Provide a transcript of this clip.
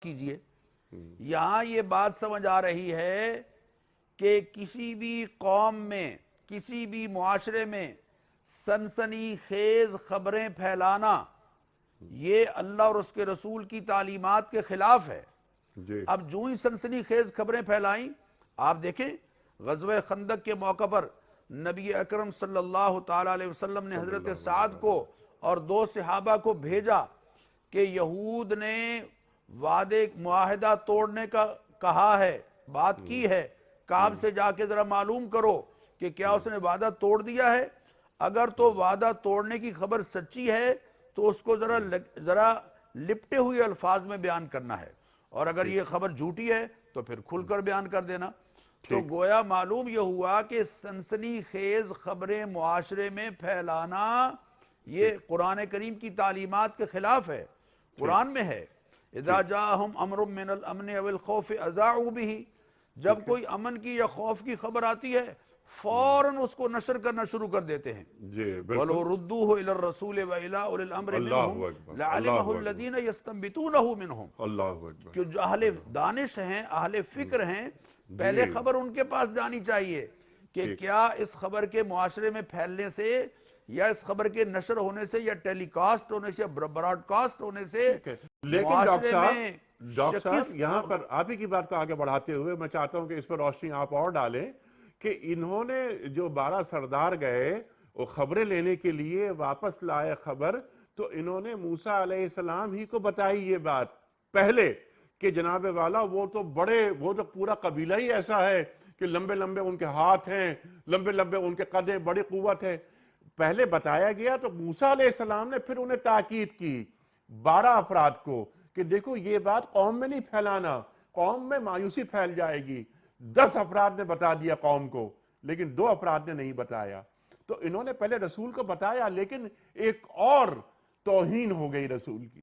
کیجئے. یہاں یہ بات سمجھ آ رہی ہے کہ کسی بھی قوم میں، کسی بھی معاشرے میں سنسنی خیز خبریں پھیلانا یہ اللہ اور اس کے رسول کی تعلیمات کے خلاف ہے. جی اب جو ہی سنسنی خیز خبریں پھیلائیں، آپ دیکھیں غزوہ خندق کے موقع پر نبی اکرم صلی اللہ تعالیٰ علیہ وسلم نے حضرت سعد کو اور 2 صحابہ کو بھیجا کہ یہود نے وعدے معاہدہ توڑنے کا کہا ہے، بات کی ہے، کعب سے جا کے ذرا معلوم کرو کہ کیا اس نے وعدہ توڑ دیا ہے. اگر تو وعدہ توڑنے کی خبر سچی ہے تو اس کو ذرا لپٹے ہوئے الفاظ میں بیان کرنا ہے، اور اگر یہ خبر جھوٹی ہے تو پھر کھل کر بیان کر دینا. تو گویا معلوم یہ ہوا کہ سنسنی خیز خبریں معاشرے میں پھیلانا یہ قرآن کریم کی تعلیمات کے خلاف ہے. قرآن میں ہے اذا جاءہم امر من الامن او الخوف اذاعوا به، جب کوئی امن کی یا خوف کی خبر آتی ہے فوراً اس کو نشر کرنا شروع کر دیتے ہیں. جی وَلَوْ بالکل. رُدُّوهُ إِلَى الرَّسُولِ وَإِلَىٰ أُولِي الْأَمْرِ اللہ مِنْهُمْ اکبر، اللہ لَعَلِمَهُ اکبر، الَّذِينَ يَسْتَنبِطُونَهُ مِنْهُمْ. اللہ اکبر. کہ جو اہل دانش ہیں، اہل فکر ہیں، پہلے جی خبر ان کے پاس جانی چاہیے کہ کیا اس خبر کے معاشرے میں پھیلنے سے یا اس خبر کے نشر ہونے سے یا ٹیلی کاسٹ ہونے سے یا براڈ کاسٹ ہونے سے لیکن معاشرے میں ڈاکٹر صاحب شکست یہاں پر آپ ہی کی بات کو آگے بڑھاتے ہوئے میں چاہتا ہوں کہ اس پر روشنی آپ اور ڈالیں کہ انہوں نے جو 12 سردار گئے وہ خبریں لینے کے لیے واپس لائے خبر، تو انہوں نے موسیٰ علیہ السلام ہی کو بتائی یہ بات پہلے کہ جناب والا وہ تو پورا قبیلہ ہی ایسا ہے کہ لمبے لمبے ان کے ہاتھ ہیں، لمبے لمبے ان کے قد ہیں، بڑی قوت ہے. پہلے بتایا گیا تو موسیٰ علیہ السلام نے پھر انہیں تاکید کی 12 افراد کو کہ دیکھو یہ بات قوم میں نہیں پھیلانا، قوم میں مایوسی پھیل جائے گی. 10 افراد نے بتا دیا قوم کو، لیکن 2 افراد نے نہیں بتایا. تو انہوں نے پہلے رسول کو بتایا لیکن ایک اور توہین ہو گئی رسول کی.